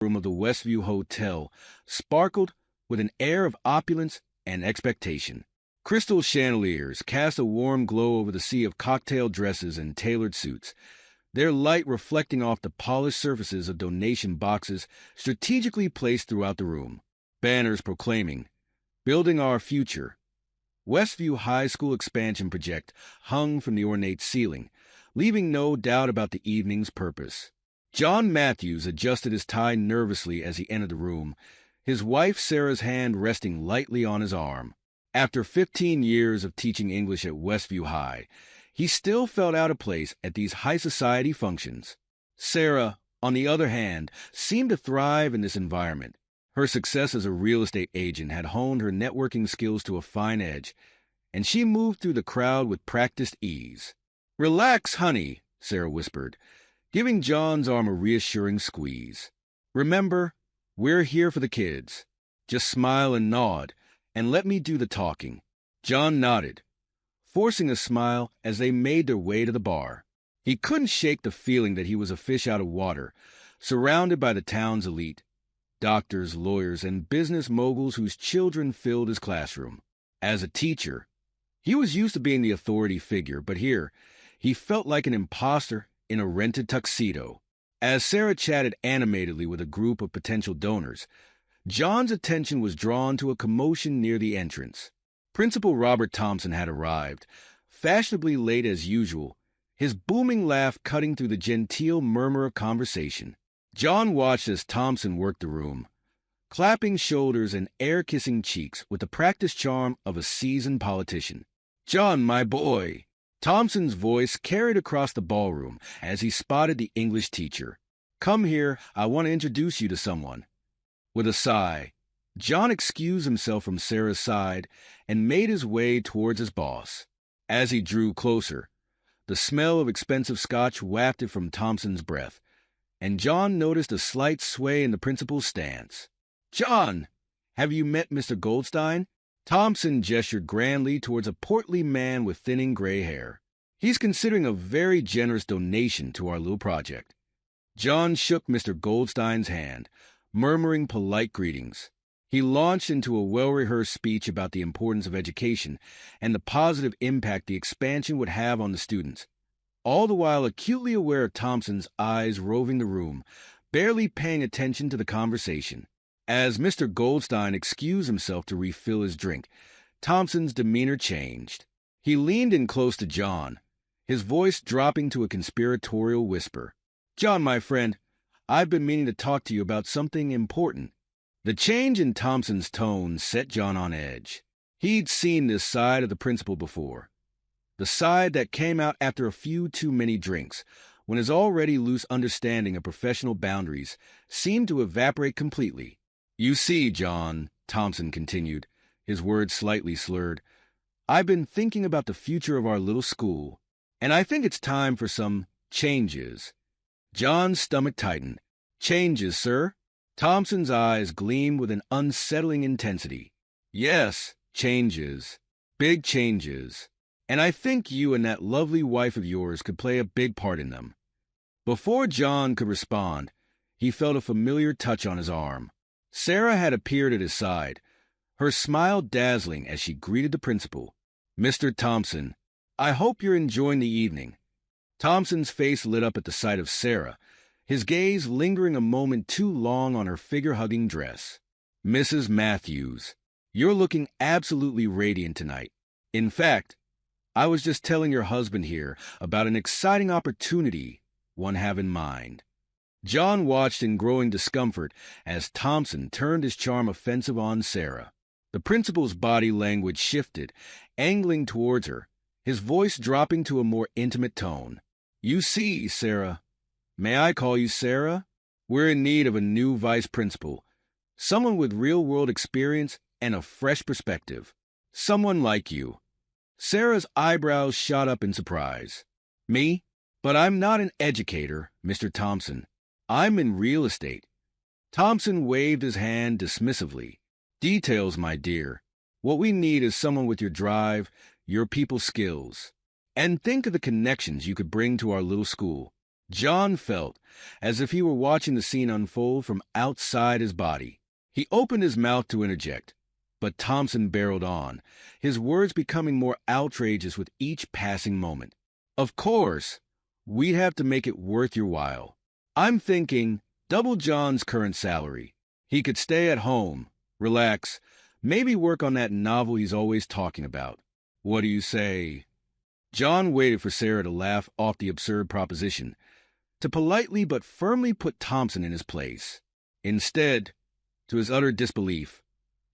room of the Westview Hotel sparkled with an air of opulence and expectation. Crystal chandeliers cast a warm glow over the sea of cocktail dresses and tailored suits, their light reflecting off the polished surfaces of donation boxes strategically placed throughout the room. Banners proclaiming, "Building Our Future." Westview High School expansion project hung from the ornate ceiling, leaving no doubt about the evening's purpose. John Matthews adjusted his tie nervously as he entered the room, his wife Sarah's hand resting lightly on his arm. After 15 years of teaching English at Westview High, he still felt out of place at these high society functions. Sarah, on the other hand, seemed to thrive in this environment. Her success as a real estate agent had honed her networking skills to a fine edge, and she moved through the crowd with practiced ease. "Relax, honey," Sarah whispered, giving John's arm a reassuring squeeze. "Remember, we're here for the kids. Just smile and nod, and let me do the talking." John nodded, forcing a smile as they made their way to the bar. He couldn't shake the feeling that he was a fish out of water, surrounded by the town's elite, doctors, lawyers, and business moguls whose children filled his classroom. As a teacher, he was used to being the authority figure, but here, he felt like an imposter in a rented tuxedo. As Sarah chatted animatedly with a group of potential donors, John's attention was drawn to a commotion near the entrance. Principal Robert Thompson had arrived, fashionably late as usual, his booming laugh cutting through the genteel murmur of conversation. John watched as Thompson worked the room, clapping shoulders and air-kissing cheeks with the practiced charm of a seasoned politician. "John, my boy," Thompson's voice carried across the ballroom as he spotted the English teacher. "Come here, I want to introduce you to someone." With a sigh, John excused himself from Sarah's side and made his way towards his boss. As he drew closer, the smell of expensive scotch wafted from Thompson's breath, and John noticed a slight sway in the principal's stance. "John, have you met Mr. Goldstein?" Thompson gestured grandly towards a portly man with thinning gray hair. "He's considering a very generous donation to our little project." John shook Mr. Goldstein's hand, murmuring polite greetings. He launched into a well-rehearsed speech about the importance of education and the positive impact the expansion would have on the students, all the while acutely aware of Thompson's eyes roving the room, barely paying attention to the conversation. As Mr. Goldstein excused himself to refill his drink, Thompson's demeanor changed. He leaned in close to John, his voice dropping to a conspiratorial whisper. "John, my friend, I've been meaning to talk to you about something important." The change in Thompson's tone set John on edge. He'd seen this side of the principal before. The side that came out after a few too many drinks, when his already loose understanding of professional boundaries seemed to evaporate completely. "You see, John," Thompson continued, his words slightly slurred, "I've been thinking about the future of our little school, and I think it's time for some changes." John's stomach tightened. "Changes, sir?" Thompson's eyes gleamed with an unsettling intensity. "Yes, changes. Big changes. And I think you and that lovely wife of yours could play a big part in them." Before John could respond, he felt a familiar touch on his arm. Sarah had appeared at his side, her smile dazzling as she greeted the principal. "Mr. Thompson, I hope you're enjoying the evening." Thompson's face lit up at the sight of Sarah, his gaze lingering a moment too long on her figure-hugging dress. "Mrs. Matthews, you're looking absolutely radiant tonight. In fact, I was just telling your husband here about an exciting opportunity one have in mind." John watched in growing discomfort as Thompson turned his charm offensive on Sarah. The principal's body language shifted, angling towards her, his voice dropping to a more intimate tone. "You see, Sarah, may I call you Sarah? We're in need of a new vice principal, someone with real-world experience and a fresh perspective. Someone like you." Sarah's eyebrows shot up in surprise. "Me? But I'm not an educator, Mr. Thompson. I'm in real estate." Thompson waved his hand dismissively. "Details, my dear. What we need is someone with your drive, your people skills. And think of the connections you could bring to our little school. John felt as if he were watching the scene unfold from outside his body. He opened his mouth to interject, but Thompson barreled on, his words becoming more outrageous with each passing moment. Of course, we'd have to make it worth your while. I'm thinking double John's current salary. He could stay at home, relax, maybe work on that novel he's always talking about. What do you say? John waited for Sarah to laugh off the absurd proposition, to politely but firmly put Thompson in his place. Instead, to his utter disbelief,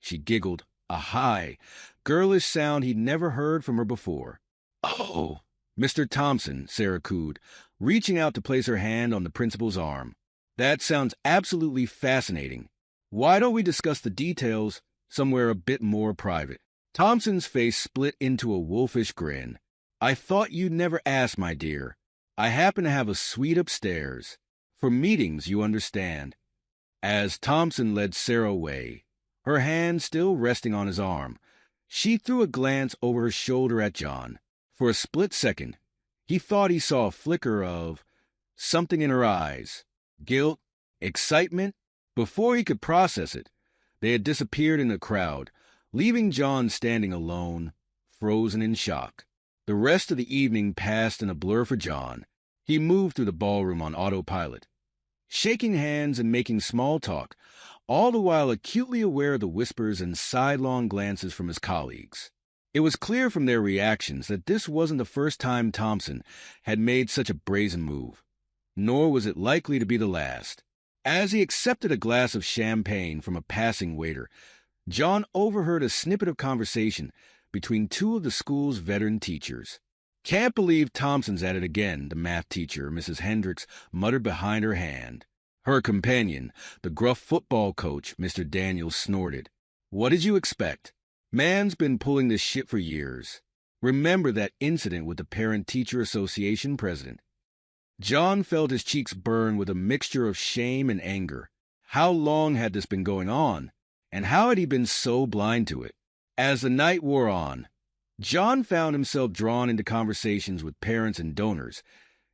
she giggled, a high, girlish sound he'd never heard from her before. "Oh, Mr. Thompson," Sarah cooed, reaching out to place her hand on the principal's arm. "That sounds absolutely fascinating. Why don't we discuss the details somewhere a bit more private?" Thompson's face split into a wolfish grin. "I thought you'd never ask, my dear. I happen to have a suite upstairs. For meetings, you understand." As Thompson led Sarah away, her hand still resting on his arm, she threw a glance over her shoulder at John. For a split second, he thought he saw a flicker of something in her eyes. Guilt, excitement. Before he could process it, they had disappeared in the crowd, leaving John standing alone, frozen in shock. The rest of the evening passed in a blur for John. He moved through the ballroom on autopilot, shaking hands and making small talk, all the while acutely aware of the whispers and sidelong glances from his colleagues. It was clear from their reactions that this wasn't the first time Thompson had made such a brazen move, nor was it likely to be the last. As he accepted a glass of champagne from a passing waiter, John overheard a snippet of conversation between two of the school's veteran teachers. "Can't believe Thompson's at it again," the math teacher, Mrs. Hendricks, muttered behind her hand. Her companion, the gruff football coach, Mr. Daniels, snorted. "What did you expect? Man's been pulling this shit for years. Remember that incident with the Parent-Teacher Association president?" John felt his cheeks burn with a mixture of shame and anger. How long had this been going on, and how had he been so blind to it? As the night wore on, John found himself drawn into conversations with parents and donors,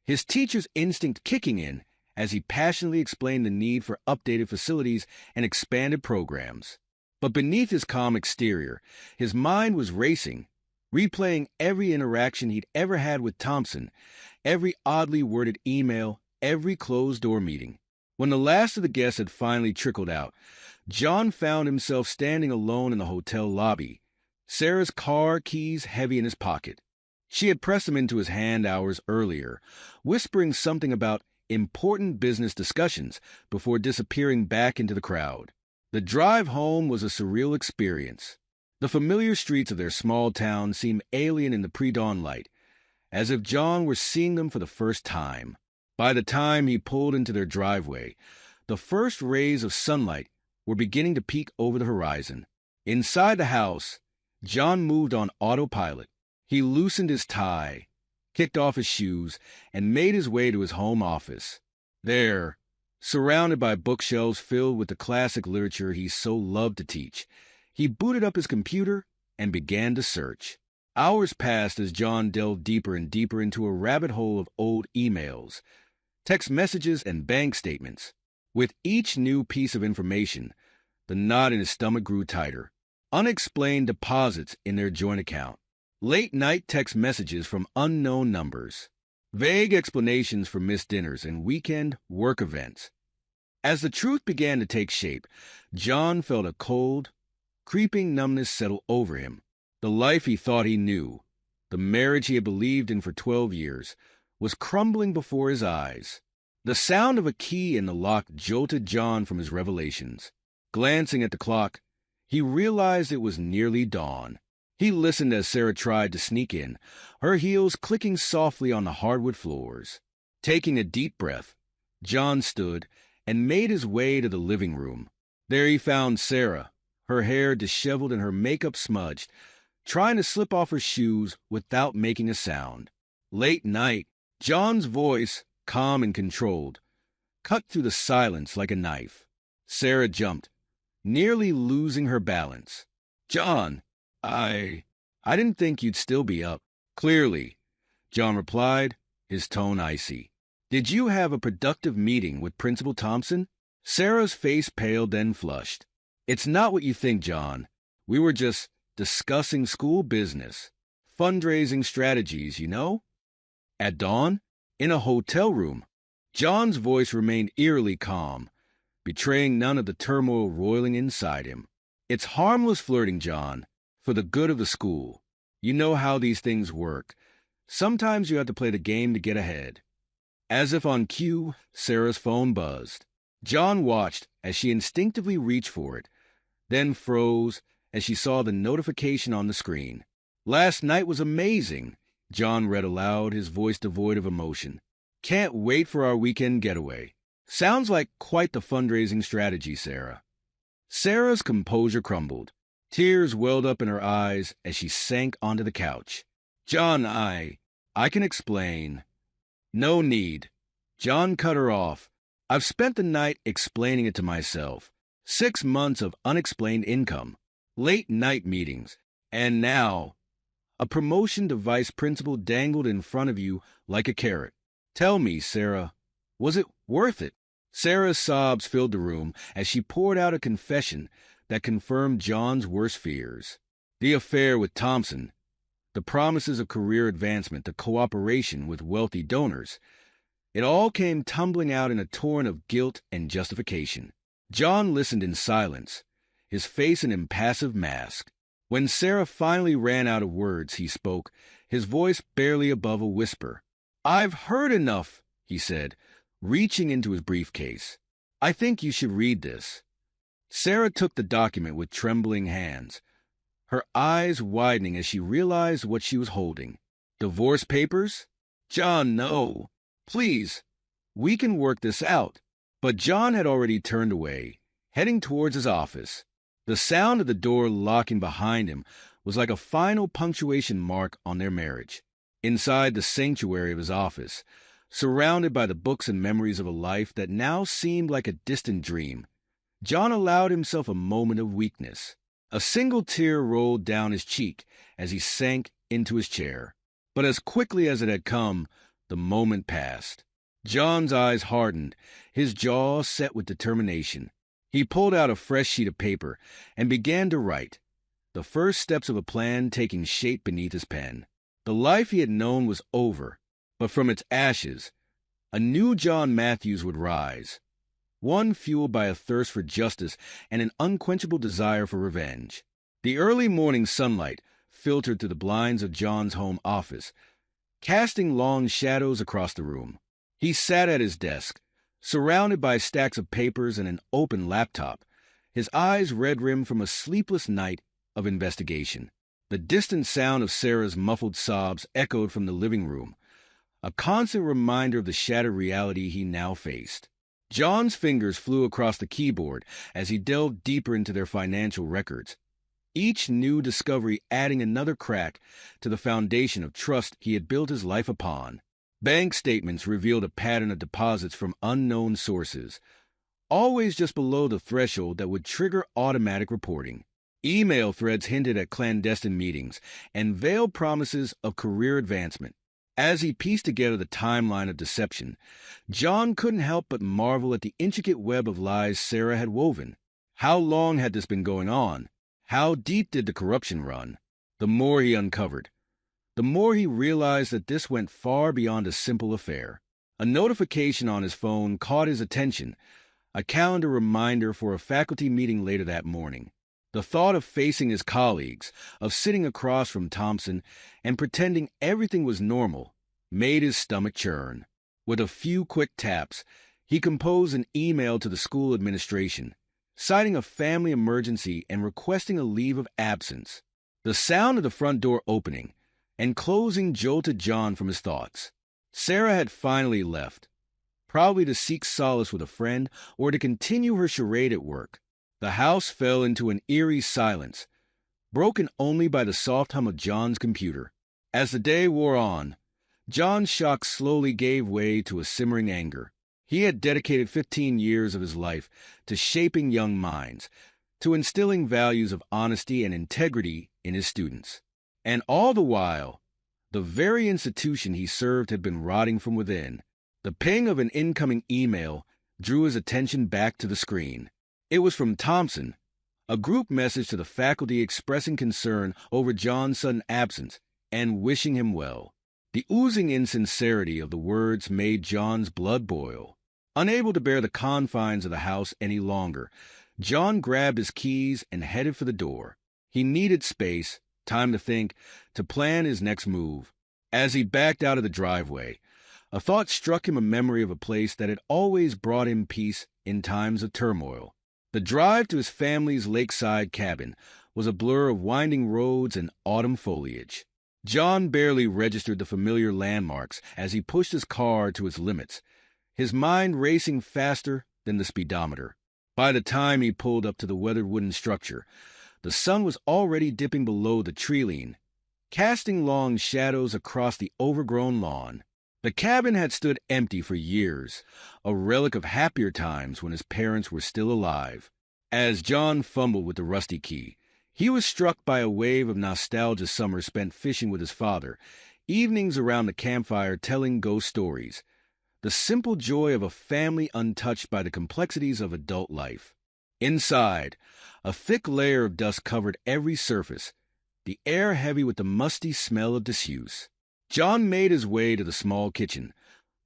his teacher's instinct kicking in as he passionately explained the need for updated facilities and expanded programs. But beneath his calm exterior, his mind was racing, replaying every interaction he'd ever had with Thompson, every oddly worded email, every closed-door meeting. When the last of the guests had finally trickled out, John found himself standing alone in the hotel lobby, Sarah's car keys heavy in his pocket. She had pressed them into his hand hours earlier, whispering something about important business discussions before disappearing back into the crowd. The drive home was a surreal experience. The familiar streets of their small town seemed alien in the pre-dawn light, as if John were seeing them for the first time. By the time he pulled into their driveway, the first rays of sunlight were beginning to peek over the horizon. Inside the house, John moved on autopilot. He loosened his tie, kicked off his shoes, and made his way to his home office. There, surrounded by bookshelves filled with the classic literature he so loved to teach, he booted up his computer and began to search. Hours passed as John delved deeper and deeper into a rabbit hole of old emails, text messages, and bank statements. With each new piece of information, the knot in his stomach grew tighter. Unexplained deposits in their joint account, late-night text messages from unknown numbers, vague explanations for missed dinners and weekend work events. As the truth began to take shape, John felt a cold, creeping numbness settle over him. The life he thought he knew, the marriage he had believed in for 12 years, was crumbling before his eyes. The sound of a key in the lock jolted John from his revelations. Glancing at the clock, he realized it was nearly dawn. He listened as Sarah tried to sneak in, her heels clicking softly on the hardwood floors. Taking a deep breath, John stood and made his way to the living room. There he found Sarah, her hair disheveled and her makeup smudged, trying to slip off her shoes without making a sound. Late night, John's voice, calm and controlled, cut through the silence like a knife. Sarah jumped, nearly losing her balance. "John, I didn't think you'd still be up." "Clearly," John replied, his tone icy. Did you have a productive meeting with Principal Thompson? Sarah's face paled, then flushed. It's not what you think, John. We were just discussing school business. Fundraising strategies, you know? At dawn, in a hotel room, John's voice remained eerily calm, betraying none of the turmoil roiling inside him. It's harmless flirting, John, for the good of the school. You know how these things work. Sometimes you have to play the game to get ahead. As if on cue, Sarah's phone buzzed. John watched as she instinctively reached for it, then froze as she saw the notification on the screen. Last night was amazing, John read aloud, his voice devoid of emotion. Can't wait for our weekend getaway. Sounds like quite the fundraising strategy, Sarah. Sarah's composure crumbled. Tears welled up in her eyes as she sank onto the couch. John, I can explain. No need. John cut her off. I've spent the night explaining it to myself. 6 months of unexplained income, late night meetings, and now a promotion to vice principal dangled in front of you like a carrot. Tell me, Sarah, was it worth it? Sarah's sobs filled the room as she poured out a confession that confirmed John's worst fears. The affair with Thompson, the promises of career advancement, the cooperation with wealthy donors. It all came tumbling out in a torrent of guilt and justification. John listened in silence, his face an impassive mask. When Sarah finally ran out of words, he spoke, his voice barely above a whisper. I've heard enough, he said, reaching into his briefcase. I think you should read this. Sarah took the document with trembling hands, her eyes widening as she realized what she was holding. Divorce papers? John, no. Please, we can work this out. But John had already turned away, heading towards his office. The sound of the door locking behind him was like a final punctuation mark on their marriage. Inside the sanctuary of his office, surrounded by the books and memories of a life that now seemed like a distant dream, John allowed himself a moment of weakness. A single tear rolled down his cheek as he sank into his chair. But as quickly as it had come, the moment passed. John's eyes hardened, his jaw set with determination. He pulled out a fresh sheet of paper and began to write, the first steps of a plan taking shape beneath his pen. The life he had known was over, but from its ashes, a new John Matthews would rise, one fueled by a thirst for justice and an unquenchable desire for revenge. The early morning sunlight filtered through the blinds of John's home office, casting long shadows across the room. He sat at his desk, surrounded by stacks of papers and an open laptop, his eyes red-rimmed from a sleepless night of investigation. The distant sound of Sarah's muffled sobs echoed from the living room, a constant reminder of the shattered reality he now faced. John's fingers flew across the keyboard as he delved deeper into their financial records, each new discovery adding another crack to the foundation of trust he had built his life upon. Bank statements revealed a pattern of deposits from unknown sources, always just below the threshold that would trigger automatic reporting. Email threads hinted at clandestine meetings and veiled promises of career advancement. As he pieced together the timeline of deception, John couldn't help but marvel at the intricate web of lies Sarah had woven. How long had this been going on? How deep did the corruption run? The more he uncovered, the more he realized that this went far beyond a simple affair. A notification on his phone caught his attention, a calendar reminder for a faculty meeting later that morning. The thought of facing his colleagues, of sitting across from Thompson and pretending everything was normal, made his stomach churn. With a few quick taps, he composed an email to the school administration, citing a family emergency and requesting a leave of absence. The sound of the front door opening and closing jolted John from his thoughts. Sarah had finally left, probably to seek solace with a friend or to continue her charade at work. The house fell into an eerie silence, broken only by the soft hum of John's computer. As the day wore on, John's shock slowly gave way to a simmering anger. He had dedicated 15 years of his life to shaping young minds, to instilling values of honesty and integrity in his students. And all the while, the very institution he served had been rotting from within. The ping of an incoming email drew his attention back to the screen. It was from Thompson, a group message to the faculty expressing concern over John's sudden absence and wishing him well. The oozing insincerity of the words made John's blood boil. Unable to bear the confines of the house any longer, John grabbed his keys and headed for the door. He needed space, time to think, to plan his next move. As he backed out of the driveway, a thought struck him, a memory of a place that had always brought him peace in times of turmoil. The drive to his family's lakeside cabin was a blur of winding roads and autumn foliage. John barely registered the familiar landmarks as he pushed his car to its limits, his mind racing faster than the speedometer. By the time he pulled up to the weathered wooden structure, the sun was already dipping below the tree-line, casting long shadows across the overgrown lawn. The cabin had stood empty for years, a relic of happier times when his parents were still alive. As John fumbled with the rusty key, he was struck by a wave of nostalgia, summers spent fishing with his father, evenings around the campfire telling ghost stories, the simple joy of a family untouched by the complexities of adult life. Inside, a thick layer of dust covered every surface, the air heavy with the musty smell of disuse. John made his way to the small kitchen,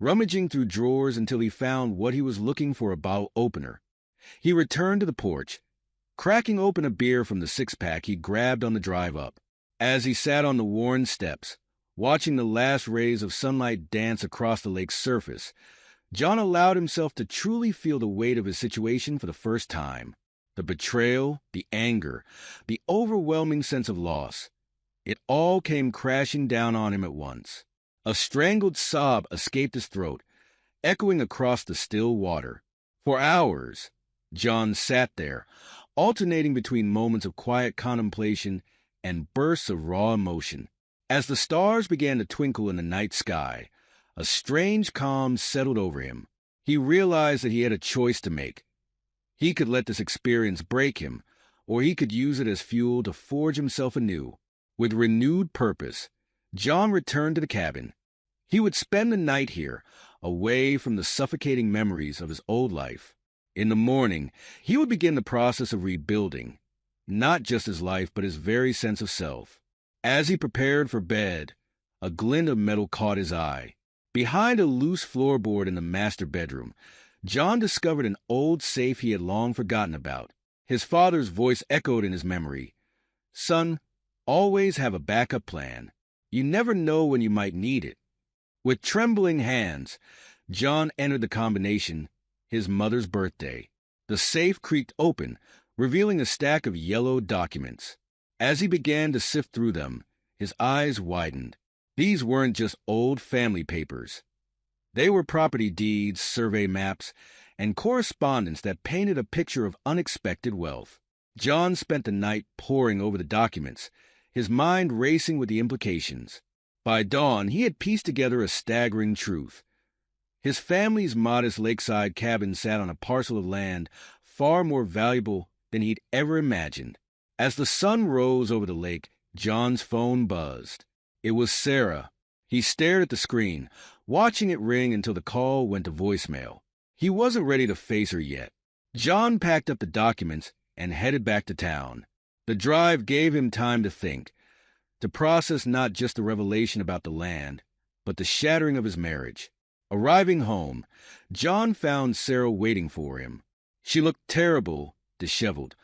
rummaging through drawers until he found what he was looking for, a bottle opener. He returned to the porch, cracking open a beer from the six-pack he grabbed on the drive up. As he sat on the worn steps, watching the last rays of sunlight dance across the lake's surface, John allowed himself to truly feel the weight of his situation for the first time. The betrayal, the anger, the overwhelming sense of loss. It all came crashing down on him at once. A strangled sob escaped his throat, echoing across the still water. For hours, John sat there, alternating between moments of quiet contemplation and bursts of raw emotion. As the stars began to twinkle in the night sky, a strange calm settled over him. He realized that he had a choice to make. He could let this experience break him, or he could use it as fuel to forge himself anew. With renewed purpose, John returned to the cabin. He would spend the night here, away from the suffocating memories of his old life. In the morning, he would begin the process of rebuilding, not just his life, but his very sense of self. As he prepared for bed, a glint of metal caught his eye. Behind a loose floorboard in the master bedroom, John discovered an old safe he had long forgotten about. His father's voice echoed in his memory. "Son, always have a backup plan. You never know when you might need it." With trembling hands, John entered the combination, his mother's birthday. The safe creaked open, revealing a stack of yellow documents. As he began to sift through them, his eyes widened. These weren't just old family papers. They were property deeds, survey maps, and correspondence that painted a picture of unexpected wealth. John spent the night poring over the documents, his mind racing with the implications. By dawn, he had pieced together a staggering truth. His family's modest lakeside cabin sat on a parcel of land far more valuable than he'd ever imagined. As the sun rose over the lake, John's phone buzzed. It was Sarah. He stared at the screen, watching it ring until the call went to voicemail. He wasn't ready to face her yet. John packed up the documents and headed back to town. The drive gave him time to think, to process not just the revelation about the land, but the shattering of his marriage. Arriving home, John found Sarah waiting for him. She looked terrible, disheveled,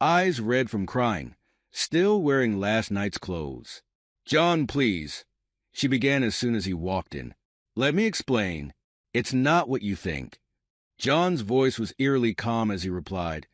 eyes red from crying, still wearing last night's clothes. "John, please," she began as soon as he walked in. "Let me explain. It's not what you think." John's voice was eerily calm as he replied,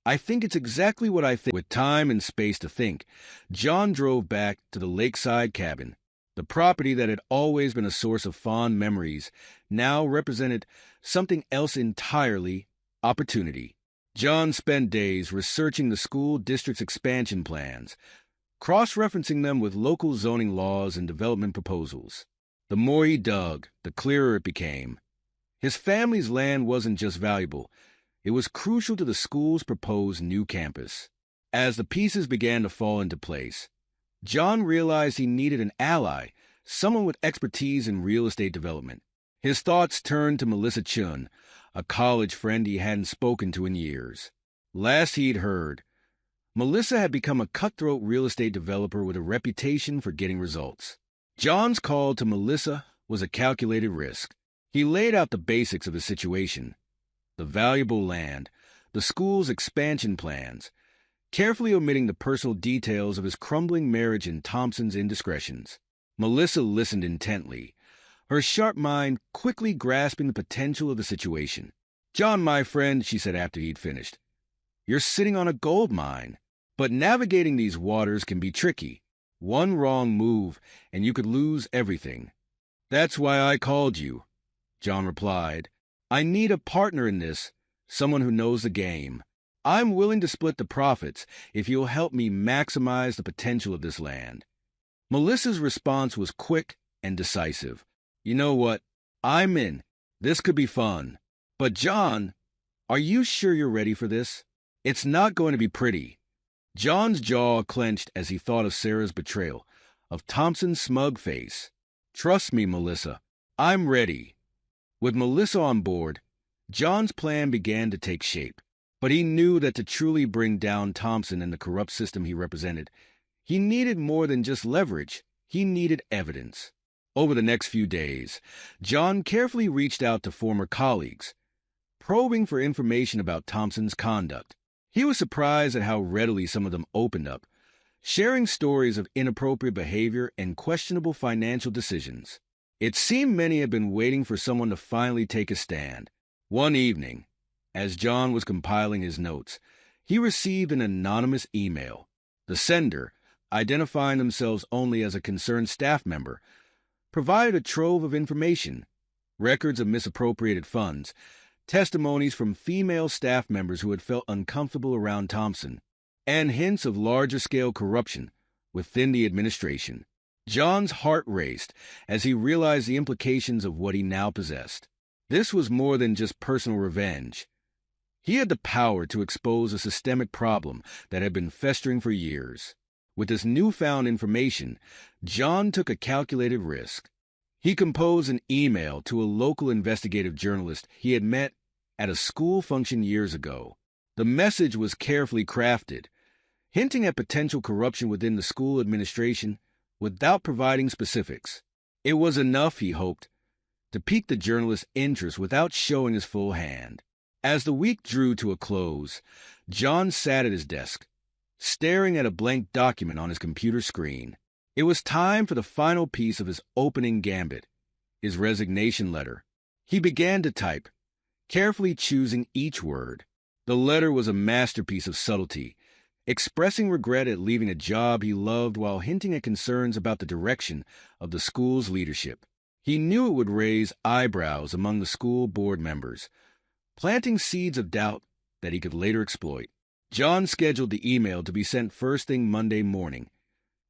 "I think it's exactly what I think." With time and space to think, John drove back to the lakeside cabin. The property that had always been a source of fond memories now represented something else entirely: opportunity. John spent days researching the school district's expansion plans, cross-referencing them with local zoning laws and development proposals. The more he dug, the clearer it became. His family's land wasn't just valuable, it was crucial to the school's proposed new campus. As the pieces began to fall into place, John realized he needed an ally, someone with expertise in real estate development. His thoughts turned to Melissa Chun, a college friend he hadn't spoken to in years. Last he'd heard, Melissa had become a cutthroat real estate developer with a reputation for getting results. John's call to Melissa was a calculated risk. He laid out the basics of his situation: the valuable land, the school's expansion plans, carefully omitting the personal details of his crumbling marriage and Thompson's indiscretions. Melissa listened intently, her sharp mind quickly grasping the potential of the situation. "John, my friend," she said after he'd finished, "you're sitting on a gold mine. But navigating these waters can be tricky. One wrong move, and you could lose everything." "That's why I called you," John replied. "I need a partner in this, someone who knows the game. I'm willing to split the profits if you'll help me maximize the potential of this land." Melissa's response was quick and decisive. "You know what? I'm in. This could be fun. But John, are you sure you're ready for this? It's not going to be pretty." John's jaw clenched as he thought of Sarah's betrayal, of Thompson's smug face. "Trust me, Melissa. I'm ready." With Melissa on board, John's plan began to take shape. But he knew that to truly bring down Thompson and the corrupt system he represented, he needed more than just leverage. He needed evidence. Over the next few days, John carefully reached out to former colleagues, probing for information about Thompson's conduct. He was surprised at how readily some of them opened up, sharing stories of inappropriate behavior and questionable financial decisions. It seemed many had been waiting for someone to finally take a stand. One evening, as John was compiling his notes, he received an anonymous email. The sender, identifying themselves only as a concerned staff member, provided a trove of information: records of misappropriated funds, testimonies from female staff members who had felt uncomfortable around Thompson, and hints of larger-scale corruption within the administration. John's heart raced as he realized the implications of what he now possessed. This was more than just personal revenge. He had the power to expose a systemic problem that had been festering for years. With this newfound information, John took a calculated risk. He composed an email to a local investigative journalist he had met at a school function years ago. The message was carefully crafted, hinting at potential corruption within the school administration without providing specifics. It was enough, he hoped, to pique the journalist's interest without showing his full hand. As the week drew to a close, John sat at his desk, staring at a blank document on his computer screen. It was time for the final piece of his opening gambit, his resignation letter. He began to type, carefully choosing each word. The letter was a masterpiece of subtlety, expressing regret at leaving a job he loved while hinting at concerns about the direction of the school's leadership. He knew it would raise eyebrows among the school board members, planting seeds of doubt that he could later exploit. John scheduled the email to be sent first thing Monday morning,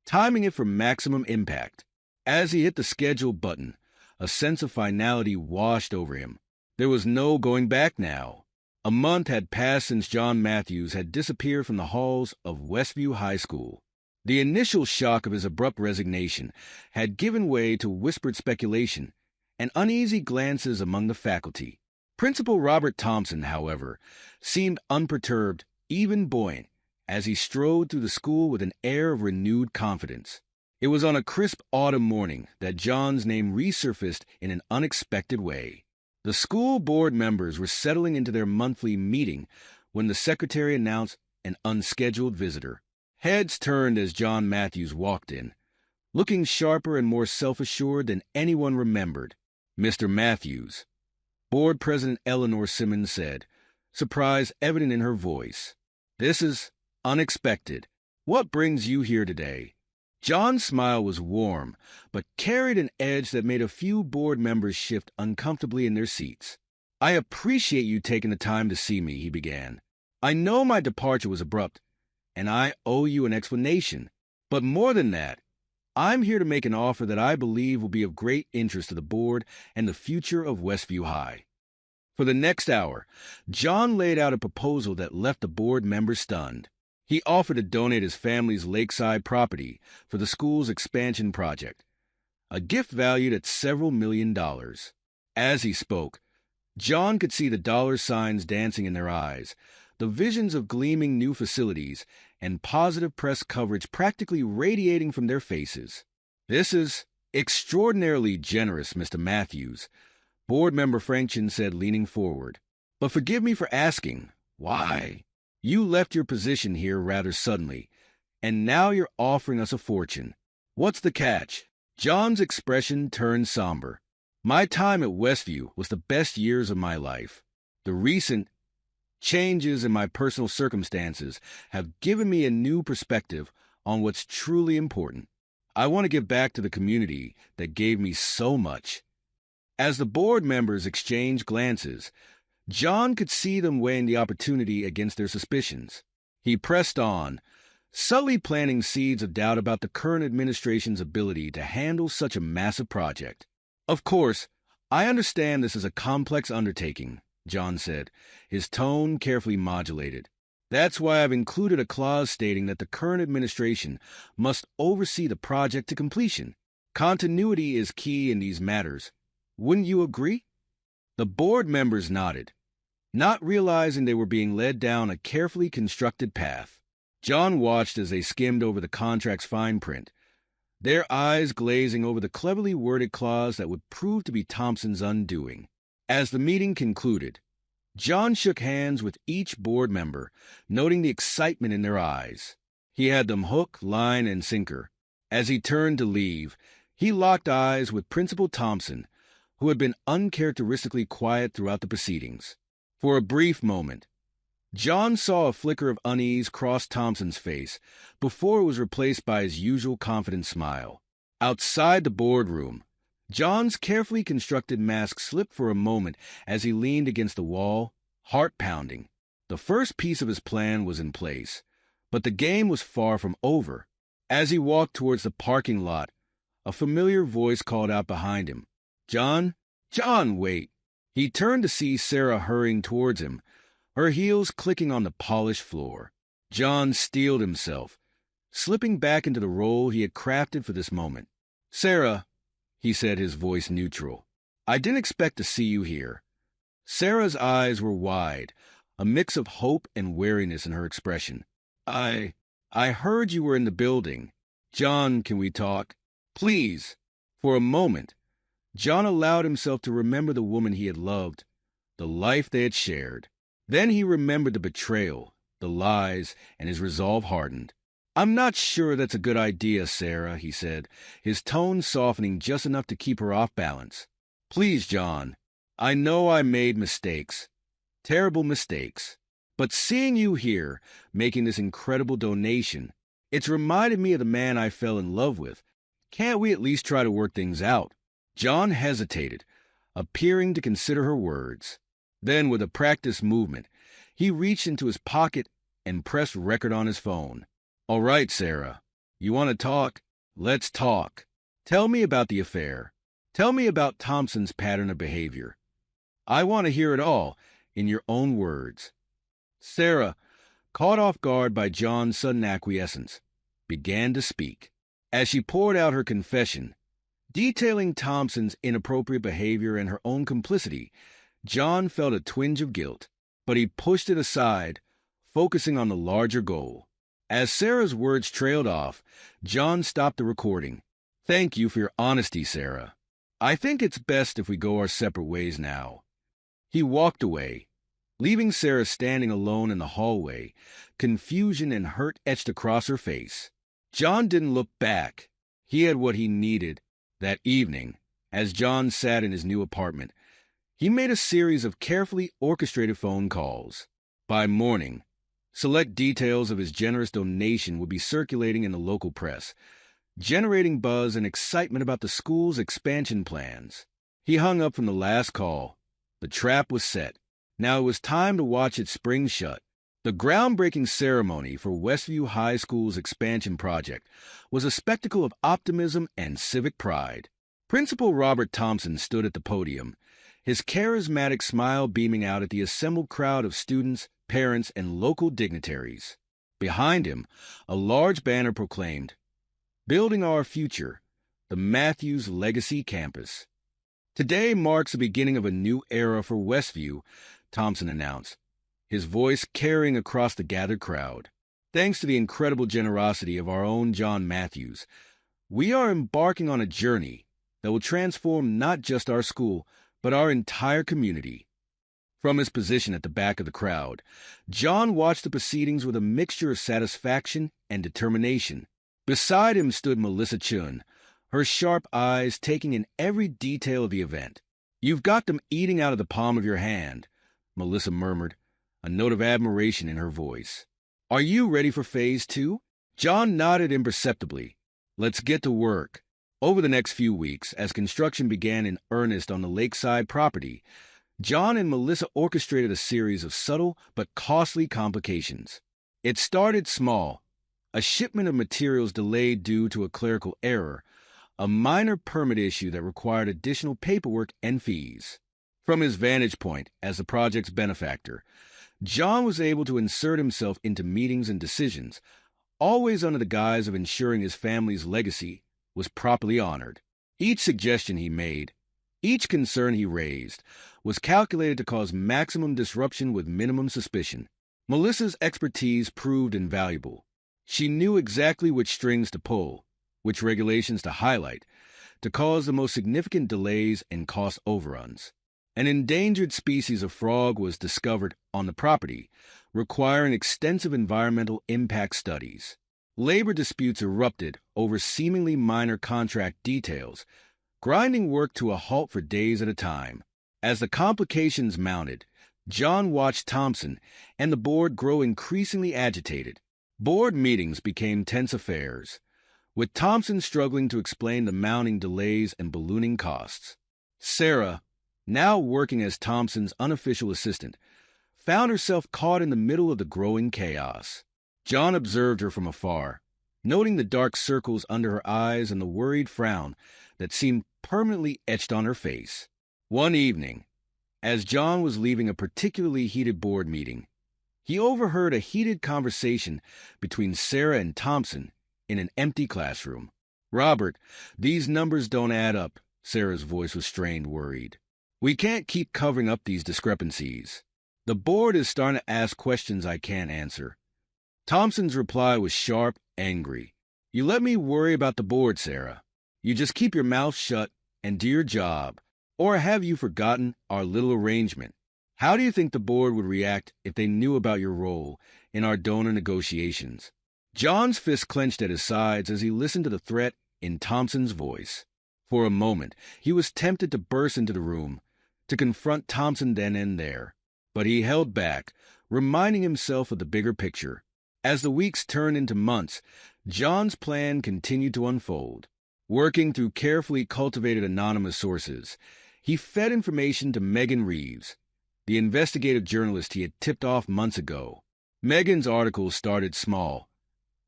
timing it for maximum impact. As he hit the schedule button, a sense of finality washed over him. There was no going back now. A month had passed since John Matthews had disappeared from the halls of Westview High School. The initial shock of his abrupt resignation had given way to whispered speculation and uneasy glances among the faculty. Principal Robert Thompson, however, seemed unperturbed, even buoyant, as he strode through the school with an air of renewed confidence. It was on a crisp autumn morning that John's name resurfaced in an unexpected way. The school board members were settling into their monthly meeting when the secretary announced an unscheduled visitor. Heads turned as John Matthews walked in, looking sharper and more self-assured than anyone remembered. "Mr. Matthews," Board President Eleanor Simmons said, surprise evident in her voice. "This is unexpected. What brings you here today?" John's smile was warm, but carried an edge that made a few board members shift uncomfortably in their seats. "I appreciate you taking the time to see me," he began. "I know my departure was abrupt, and I owe you an explanation. But more than that, I'm here to make an offer that I believe will be of great interest to the board and the future of Westview High." For the next hour, John laid out a proposal that left the board members stunned. He offered to donate his family's lakeside property for the school's expansion project, a gift valued at several $1 million. As he spoke, John could see the dollar signs dancing in their eyes, the visions of gleaming new facilities, and positive press coverage practically radiating from their faces. "This is extraordinarily generous, Mr. Matthews," Board Member Frankchin said, leaning forward. "But forgive me for asking, why? You left your position here rather suddenly, and now you're offering us a fortune. What's the catch?" John's expression turned somber. "My time at Westview was the best years of my life. The recent changes in my personal circumstances have given me a new perspective on what's truly important. I want to give back to the community that gave me so much." As the board members exchanged glances, John could see them weighing the opportunity against their suspicions. He pressed on, subtly planting seeds of doubt about the current administration's ability to handle such a massive project. "Of course, I understand this is a complex undertaking," John said, his tone carefully modulated. "That's why I've included a clause stating that the current administration must oversee the project to completion. Continuity is key in these matters. Wouldn't you agree?" The board members nodded, not realizing they were being led down a carefully constructed path. John watched as they skimmed over the contract's fine print, their eyes glazing over the cleverly worded clause that would prove to be Thompson's undoing. As the meeting concluded, John shook hands with each board member, noting the excitement in their eyes. He had them hook, line, and sinker. As he turned to leave, he locked eyes with Principal Thompson, who had been uncharacteristically quiet throughout the proceedings. For a brief moment, John saw a flicker of unease cross Thompson's face before it was replaced by his usual confident smile. Outside the boardroom, John's carefully constructed mask slipped for a moment as he leaned against the wall, heart pounding. The first piece of his plan was in place, but the game was far from over. As he walked towards the parking lot, a familiar voice called out behind him, "John? John, wait!" He turned to see Sarah hurrying towards him, her heels clicking on the polished floor. John steeled himself, slipping back into the role he had crafted for this moment. "Sarah," he said, his voice neutral, "I didn't expect to see you here." Sarah's eyes were wide, a mix of hope and wariness in her expression. I heard you were in the building. John, can we talk? Please." For a moment, John allowed himself to remember the woman he had loved, the life they had shared. Then he remembered the betrayal, the lies, and his resolve hardened. "I'm not sure that's a good idea, Sarah," he said, his tone softening just enough to keep her off balance. "Please, John, I know I made mistakes, terrible mistakes. But seeing you here, making this incredible donation, it's reminded me of the man I fell in love with. Can't we at least try to work things out?" John hesitated, appearing to consider her words. Then, with a practiced movement, he reached into his pocket and pressed record on his phone. "All right, Sarah. You want to talk? Let's talk. Tell me about the affair. Tell me about Thompson's pattern of behavior. I want to hear it all, in your own words." Sarah, caught off guard by John's sudden acquiescence, began to speak. As she poured out her confession, detailing Thompson's inappropriate behavior and her own complicity, John felt a twinge of guilt, but he pushed it aside, focusing on the larger goal. As Sarah's words trailed off, John stopped the recording. "Thank you for your honesty, Sarah. I think it's best if we go our separate ways now." He walked away, leaving Sarah standing alone in the hallway, confusion and hurt etched across her face. John didn't look back. He had what he needed. That evening, as John sat in his new apartment, he made a series of carefully orchestrated phone calls. By morning, select details of his generous donation would be circulating in the local press, generating buzz and excitement about the school's expansion plans. He hung up from the last call. The trap was set. Now it was time to watch it spring shut. The groundbreaking ceremony for Westview High School's expansion project was a spectacle of optimism and civic pride. Principal Robert Thompson stood at the podium, his charismatic smile beaming out at the assembled crowd of students, parents, and local dignitaries. Behind him, a large banner proclaimed, "Building Our Future, the Matthews Legacy Campus." Today marks the beginning of a new era for Westview, Thompson announced, his voice carrying across the gathered crowd. Thanks to the incredible generosity of our own John Matthews, we are embarking on a journey that will transform not just our school, but our entire community. From his position at the back of the crowd, John watched the proceedings with a mixture of satisfaction and determination. Beside him stood Melissa Chun, her sharp eyes taking in every detail of the event. "You've got them eating out of the palm of your hand," Melissa murmured, a note of admiration in her voice. "Are you ready for Phase 2? John nodded imperceptibly. "Let's get to work." Over the next few weeks, as construction began in earnest on the lakeside property, John and Melissa orchestrated a series of subtle but costly complications. It started small, a shipment of materials delayed due to a clerical error, a minor permit issue that required additional paperwork and fees. From his vantage point as the project's benefactor, John was able to insert himself into meetings and decisions, always under the guise of ensuring his family's legacy was properly honored. Each suggestion he made, each concern he raised, was calculated to cause maximum disruption with minimum suspicion. Melissa's expertise proved invaluable. She knew exactly which strings to pull, which regulations to highlight, to cause the most significant delays and cost overruns. An endangered species of frog was discovered on the property, requiring extensive environmental impact studies. Labor disputes erupted over seemingly minor contract details, grinding work to a halt for days at a time. As the complications mounted, John watched Thompson and the board grow increasingly agitated. Board meetings became tense affairs, with Thompson struggling to explain the mounting delays and ballooning costs. Sarah, now working as Thompson's unofficial assistant, found herself caught in the middle of the growing chaos. John observed her from afar, noting the dark circles under her eyes and the worried frown that seemed permanently etched on her face. One evening, as John was leaving a particularly heated board meeting, he overheard a heated conversation between Sarah and Thompson in an empty classroom. "Robert, these numbers don't add up," Sarah's voice was strained, worried. "We can't keep covering up these discrepancies. The board is starting to ask questions I can't answer." Thompson's reply was sharp, angry. "You let me worry about the board, Sarah. You just keep your mouth shut and do your job. Or have you forgotten our little arrangement? How do you think the board would react if they knew about your role in our donor negotiations?" John's fist clenched at his sides as he listened to the threat in Thompson's voice. For a moment, he was tempted to burst into the room, to confront Thompson then and there. But he held back, reminding himself of the bigger picture. As the weeks turned into months, John's plan continued to unfold. Working through carefully cultivated anonymous sources, he fed information to Megan Reeves, the investigative journalist he had tipped off months ago. Megan's articles started small,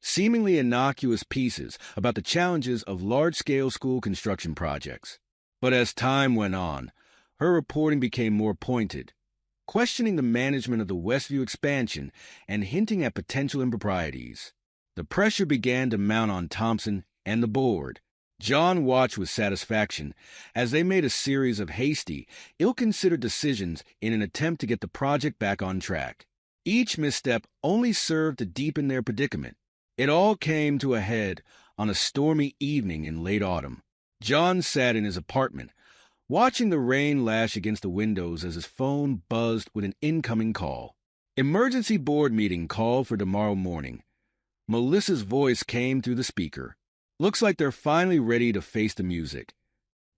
seemingly innocuous pieces about the challenges of large-scale school construction projects. But as time went on, her reporting became more pointed, questioning the management of the Westview expansion and hinting at potential improprieties. The pressure began to mount on Thompson and the board. John watched with satisfaction as they made a series of hasty, ill-considered decisions in an attempt to get the project back on track. Each misstep only served to deepen their predicament. It all came to a head on a stormy evening in late autumn. John sat in his apartment, watching the rain lash against the windows as his phone buzzed with an incoming call. "Emergency board meeting called for tomorrow morning." Melissa's voice came through the speaker. "Looks like they're finally ready to face the music."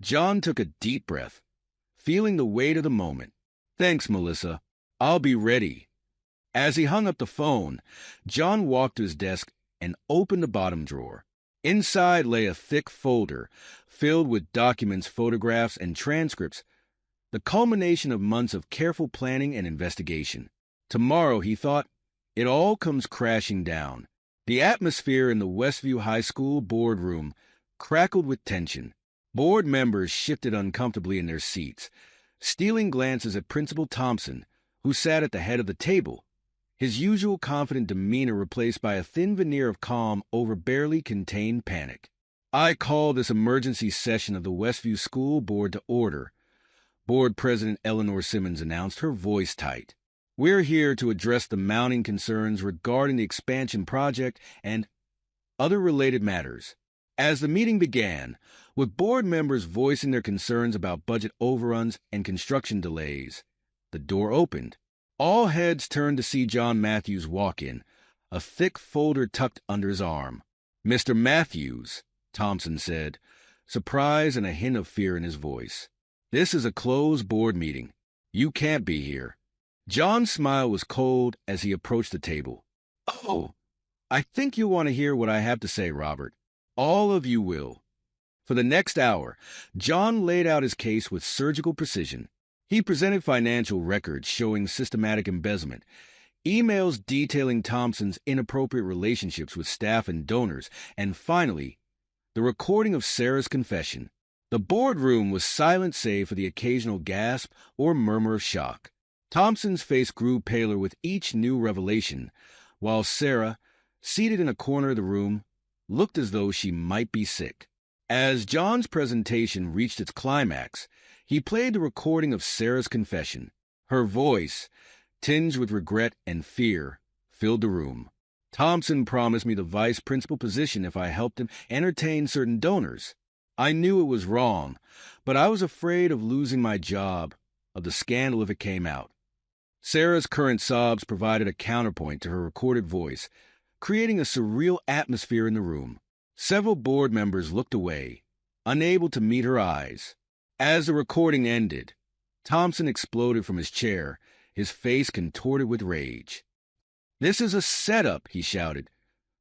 John took a deep breath, feeling the weight of the moment. "Thanks, Melissa. I'll be ready." As he hung up the phone, John walked to his desk and opened the bottom drawer. Inside lay a thick folder filled with documents, photographs, and transcripts, the culmination of months of careful planning and investigation. Tomorrow, he thought, it all comes crashing down. The atmosphere in the Westview High School boardroom crackled with tension. Board members shifted uncomfortably in their seats, stealing glances at Principal Thompson, who sat at the head of the table, his usual confident demeanor replaced by a thin veneer of calm over barely contained panic. "I call this emergency session of the Westview School Board to order," Board President Eleanor Simmons announced, her voice tight. We're here to address the mounting concerns regarding the expansion project and other related matters. As the meeting began, with board members voicing their concerns about budget overruns and construction delays, the door opened. All heads turned to see John Matthews walk in, a thick folder tucked under his arm. "Mr. Matthews," Thompson said, surprise and a hint of fear in his voice. "This is a closed board meeting. You can't be here." John's smile was cold as he approached the table. "Oh, I think you'll want to hear what I have to say, Robert. All of you will." For the next hour, John laid out his case with surgical precision. He presented financial records showing systematic embezzlement, emails detailing Thompson's inappropriate relationships with staff and donors, and finally, the recording of Sarah's confession. The boardroom was silent save for the occasional gasp or murmur of shock. Thompson's face grew paler with each new revelation, while Sarah, seated in a corner of the room, looked as though she might be sick. As John's presentation reached its climax, he played the recording of Sarah's confession. Her voice, tinged with regret and fear, filled the room. "Thompson promised me the vice principal position if I helped him entertain certain donors. I knew it was wrong, but I was afraid of losing my job, of the scandal if it came out." Sarah's current sobs provided a counterpoint to her recorded voice, creating a surreal atmosphere in the room. Several board members looked away, unable to meet her eyes. As the recording ended, Thompson exploded from his chair, his face contorted with rage. "This is a setup," he shouted,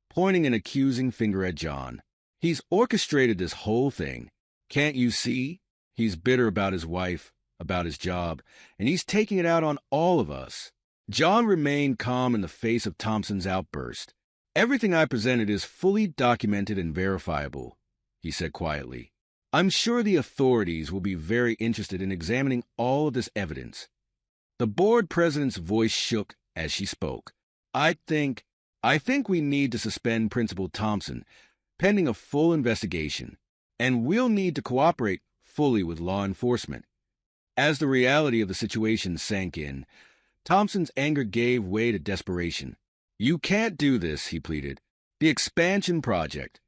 pointing an accusing finger at John. "He's orchestrated this whole thing. Can't you see? He's bitter about his wife, about his job, and he's taking it out on all of us." John remained calm in the face of Thompson's outburst. "Everything I presented is fully documented and verifiable," he said quietly. "I'm sure the authorities will be very interested in examining all of this evidence." The board president's voice shook as she spoke. I think we need to suspend Principal Thompson, pending a full investigation, and we'll need to cooperate fully with law enforcement." As the reality of the situation sank in, Thompson's anger gave way to desperation. "You can't do this," he pleaded. "The expansion project.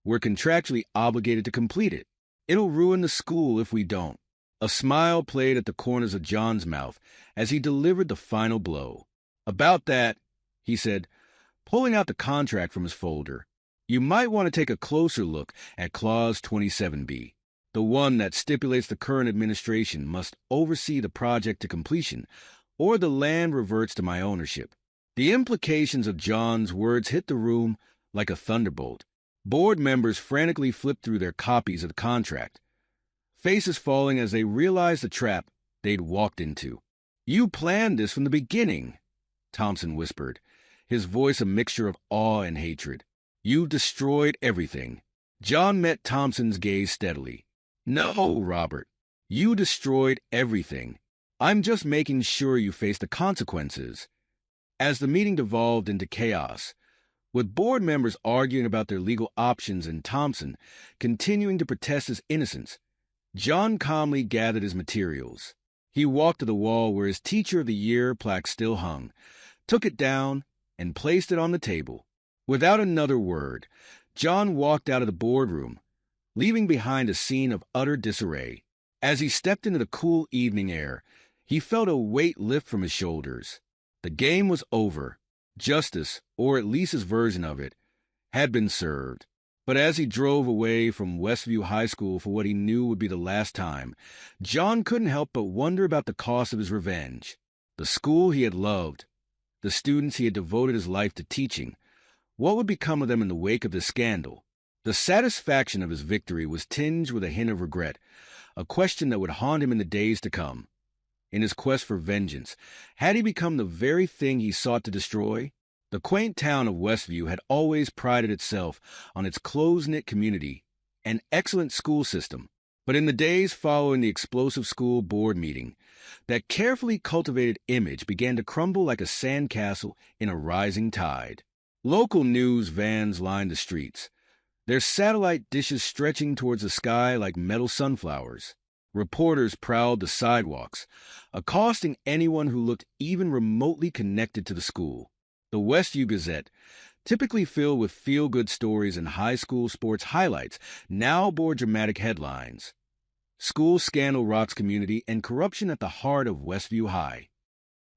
We're contractually obligated to complete it. It'll ruin the school if we don't." A smile played at the corners of John's mouth as he delivered the final blow. "About that," he said, pulling out the contract from his folder, "you might want to take a closer look at Clause 27B, the one that stipulates the current administration must oversee the project to completion, or the land reverts to my ownership." The implications of John's words hit the room like a thunderbolt. Board members frantically flipped through their copies of the contract, faces falling as they realized the trap they'd walked into. "You planned this from the beginning," Thompson whispered, his voice a mixture of awe and hatred. "You destroyed everything." John met Thompson's gaze steadily. "No, Robert, you destroyed everything. I'm just making sure you face the consequences." As the meeting devolved into chaos, with board members arguing about their legal options and Thompson continuing to protest his innocence, John calmly gathered his materials. He walked to the wall where his Teacher of the Year plaque still hung, took it down, and placed it on the table. Without another word, John walked out of the boardroom, leaving behind a scene of utter disarray. As he stepped into the cool evening air, he felt a weight lift from his shoulders. The game was over. Justice, or at least his version of it, had been served. But as he drove away from Westview High School for what he knew would be the last time, John couldn't help but wonder about the cost of his revenge. The school he had loved, the students he had devoted his life to teaching, what would become of them in the wake of this scandal? The satisfaction of his victory was tinged with a hint of regret, a question that would haunt him in the days to come. In his quest for vengeance, had he become the very thing he sought to destroy? The quaint town of Westview had always prided itself on its close-knit community and excellent school system, but in the days following the explosive school board meeting, that carefully cultivated image began to crumble like a sandcastle in a rising tide. Local news vans lined the streets, their satellite dishes stretching towards the sky like metal sunflowers. Reporters prowled the sidewalks, accosting anyone who looked even remotely connected to the school. The Westview Gazette, typically filled with feel-good stories and high school sports highlights, now bore dramatic headlines. School scandal rocks community and corruption at the heart of Westview High.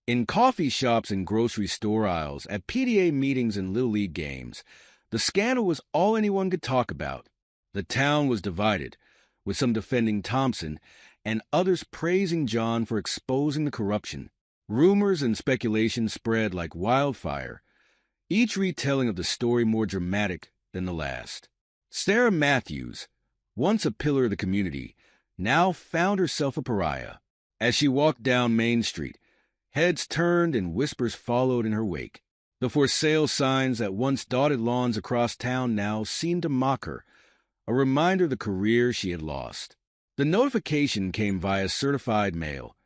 In coffee shops and grocery store aisles, at PTA meetings and Little League games, the scandal was all anyone could talk about. The town was divided, with some defending Thompson and others praising John for exposing the corruption. Rumors and speculation spread like wildfire, each retelling of the story more dramatic than the last. Sarah Matthews, once a pillar of the community, now found herself a pariah. As she walked down Main Street, heads turned and whispers followed in her wake. The for sale signs that once dotted lawns across town now seemed to mock her, a reminder of the career she had lost. The notification came via certified mail.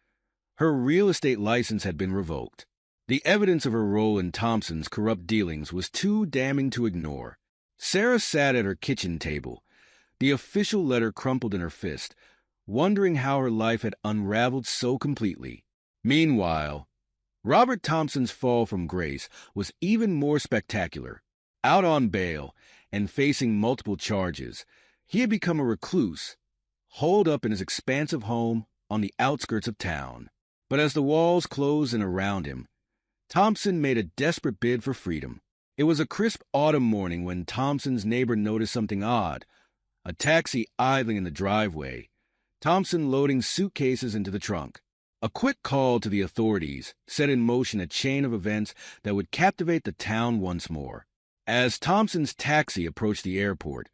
Her real estate license had been revoked. The evidence of her role in Thompson's corrupt dealings was too damning to ignore. Sarah sat at her kitchen table, the official letter crumpled in her fist, wondering how her life had unraveled so completely. Meanwhile, Robert Thompson's fall from grace was even more spectacular. Out on bail and facing multiple charges, he had become a recluse, holed up in his expansive home on the outskirts of town. But as the walls closed in around him, Thompson made a desperate bid for freedom. It was a crisp autumn morning when Thompson's neighbor noticed something odd. A taxi idling in the driveway, Thompson loading suitcases into the trunk. A quick call to the authorities set in motion a chain of events that would captivate the town once more. As Thompson's taxi approached the airport,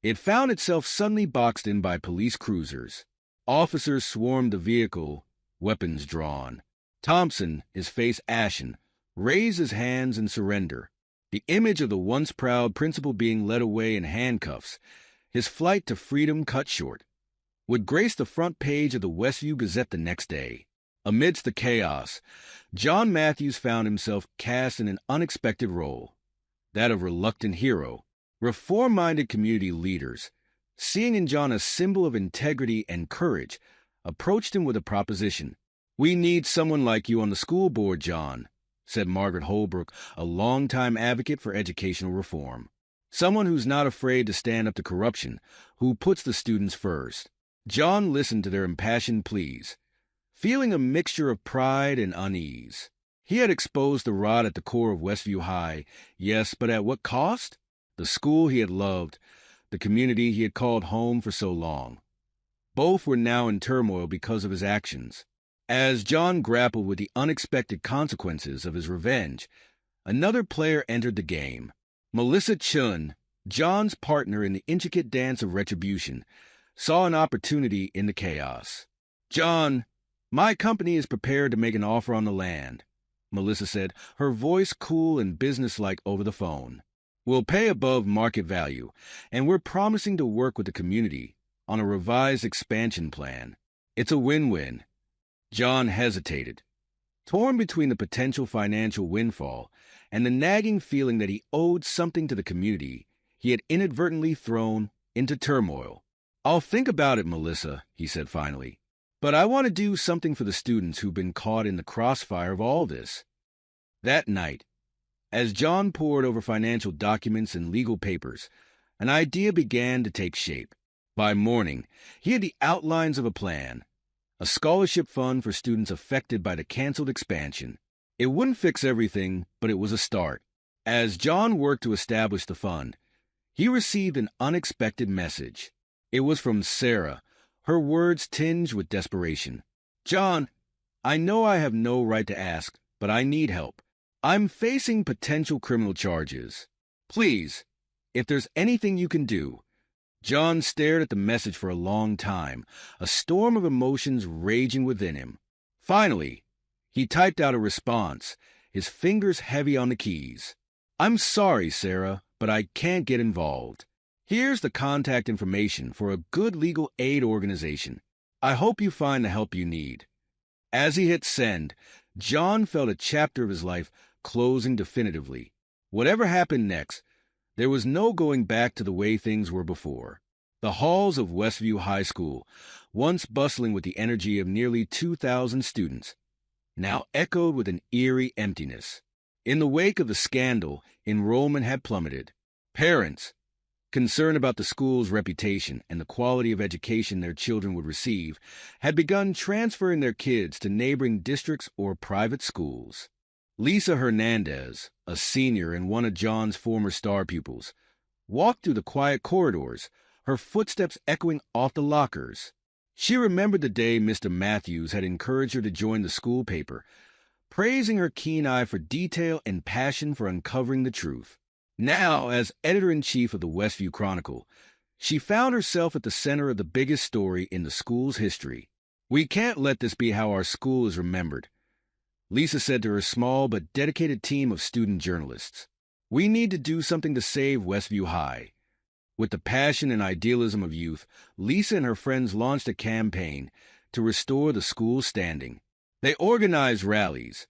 it found itself suddenly boxed in by police cruisers. Officers swarmed the vehicle, weapons drawn. Thompson, his face ashen, raised his hands in surrender. The image of the once proud principal being led away in handcuffs, his flight to freedom cut short, would grace the front page of the Westview Gazette the next day. Amidst the chaos, John Matthews found himself cast in an unexpected role, that of reluctant hero. Reform-minded community leaders, seeing in John a symbol of integrity and courage, approached him with a proposition. "We need someone like you on the school board, John," said Margaret Holbrook, a longtime advocate for educational reform. "Someone who's not afraid to stand up to corruption, who puts the students first." John listened to their impassioned pleas, feeling a mixture of pride and unease. He had exposed the rot at the core of Westview High, yes, but at what cost? The school he had loved, the community he had called home for so long. Both were now in turmoil because of his actions. As John grappled with the unexpected consequences of his revenge, another player entered the game. Melissa Chun, John's partner in the intricate dance of retribution, saw an opportunity in the chaos. "John, my company is prepared to make an offer on the land," Melissa said, her voice cool and businesslike over the phone. "We'll pay above market value, and we're promising to work with the community on a revised expansion plan. It's a win-win." John hesitated, torn between the potential financial windfall and the nagging feeling that he owed something to the community he had inadvertently thrown into turmoil. "I'll think about it, Melissa," he said finally. "But I want to do something for the students who've been caught in the crossfire of all this." That night, as John pored over financial documents and legal papers, an idea began to take shape. By morning, he had the outlines of a plan, a scholarship fund for students affected by the canceled expansion. It wouldn't fix everything, but it was a start. As John worked to establish the fund, he received an unexpected message. It was from Sarah, her words tinged with desperation. "John, I know I have no right to ask, but I need help. I'm facing potential criminal charges. Please, if there's anything you can do." John stared at the message for a long time, a storm of emotions raging within him. Finally, he typed out a response, his fingers heavy on the keys. "I'm sorry, Sarah, but I can't get involved. Here's the contact information for a good legal aid organization. I hope you find the help you need." As he hit send, John felt a chapter of his life closing definitively. Whatever happened next, there was no going back to the way things were before. The halls of Westview High School, once bustling with the energy of nearly 2,000 students, now echoed with an eerie emptiness. In the wake of the scandal, enrollment had plummeted. Parents, concerned about the school's reputation and the quality of education their children would receive, had begun transferring their kids to neighboring districts or private schools. Lisa Hernandez, a senior and one of John's former star pupils, walked through the quiet corridors, her footsteps echoing off the lockers. She remembered the day Mr. Matthews had encouraged her to join the school paper, praising her keen eye for detail and passion for uncovering the truth. Now, as editor-in-chief of the Westview Chronicle, she found herself at the center of the biggest story in the school's history. "We can't let this be how our school is remembered," Lisa said to her small but dedicated team of student journalists. "We need to do something to save Westview High." With the passion and idealism of youth, Lisa and her friends launched a campaign to restore the school's standing. They organized rallies,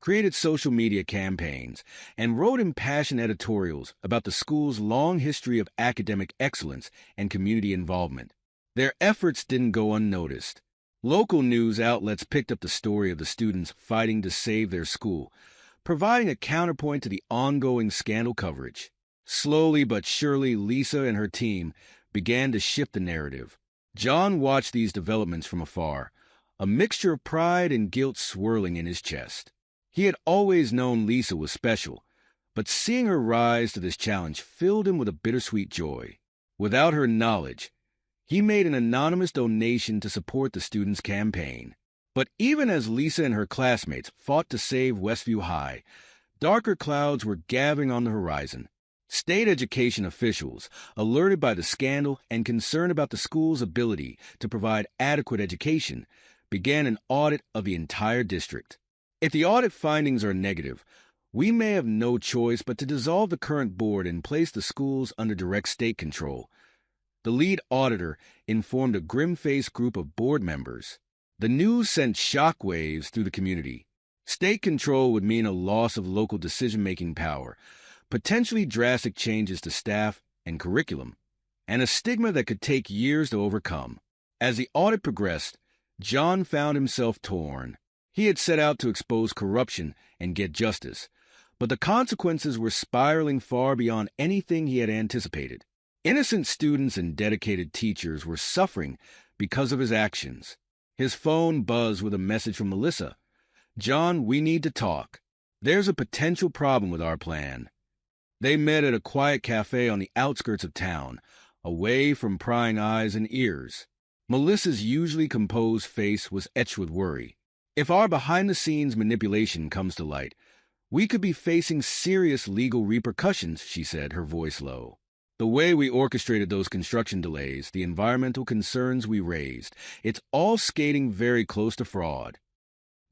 created social media campaigns, and wrote impassioned editorials about the school's long history of academic excellence and community involvement. Their efforts didn't go unnoticed. Local news outlets picked up the story of the students fighting to save their school, providing a counterpoint to the ongoing scandal coverage. Slowly but surely, Lisa and her team began to shift the narrative. John watched these developments from afar, a mixture of pride and guilt swirling in his chest. He had always known Lisa was special, but seeing her rise to this challenge filled him with a bittersweet joy. Without her knowledge, he made an anonymous donation to support the students' campaign. But even as Lisa and her classmates fought to save Westview High, darker clouds were gathering on the horizon. State education officials, alerted by the scandal and concerned about the school's ability to provide adequate education, began an audit of the entire district. "If the audit findings are negative, we may have no choice but to dissolve the current board and place the schools under direct state control," the lead auditor informed a grim-faced group of board members. The news sent shockwaves through the community. State control would mean a loss of local decision-making power, potentially drastic changes to staff and curriculum, and a stigma that could take years to overcome. As the audit progressed, John found himself torn. He had set out to expose corruption and get justice, but the consequences were spiraling far beyond anything he had anticipated. Innocent students and dedicated teachers were suffering because of his actions. His phone buzzed with a message from Melissa. "John, we need to talk. There's a potential problem with our plan." They met at a quiet cafe on the outskirts of town, away from prying eyes and ears. Melissa's usually composed face was etched with worry. "If our behind-the-scenes manipulation comes to light, we could be facing serious legal repercussions," she said, her voice low. "The way we orchestrated those construction delays, the environmental concerns we raised, it's all skating very close to fraud."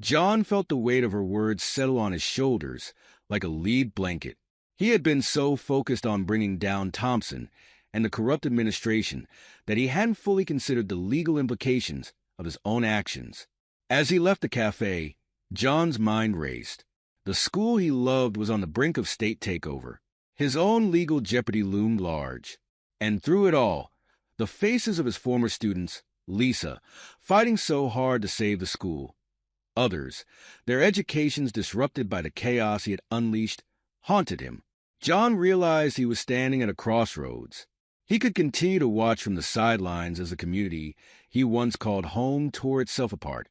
John felt the weight of her words settle on his shoulders like a lead blanket. He had been so focused on bringing down Thompson and the corrupt administration that he hadn't fully considered the legal implications of his own actions. As he left the cafe, John's mind raced. The school he loved was on the brink of state takeover. His own legal jeopardy loomed large. And through it all, the faces of his former students, Lisa, fighting so hard to save the school. Others, their educations disrupted by the chaos he had unleashed, haunted him. John realized he was standing at a crossroads. He could continue to watch from the sidelines as the community he once called home tore itself apart,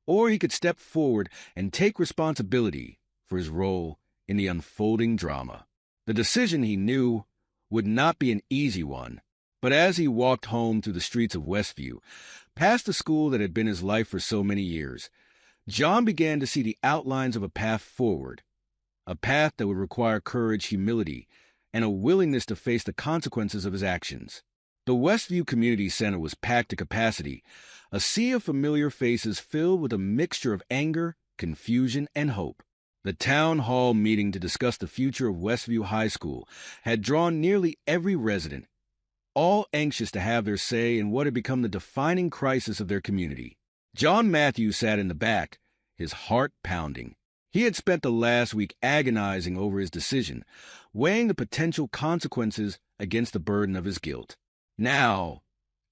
or he could step forward and take responsibility for his role in the unfolding drama. The decision, he knew, would not be an easy one, but as he walked home through the streets of Westview, past the school that had been his life for so many years, John began to see the outlines of a path forward, a path that would require courage, humility, and a willingness to face the consequences of his actions. The Westview Community Center was packed to capacity, a sea of familiar faces filled with a mixture of anger, confusion, and hope. The town hall meeting to discuss the future of Westview High School had drawn nearly every resident, all anxious to have their say in what had become the defining crisis of their community. John Matthews sat in the back, his heart pounding. He had spent the last week agonizing over his decision, weighing the potential consequences against the burden of his guilt. Now,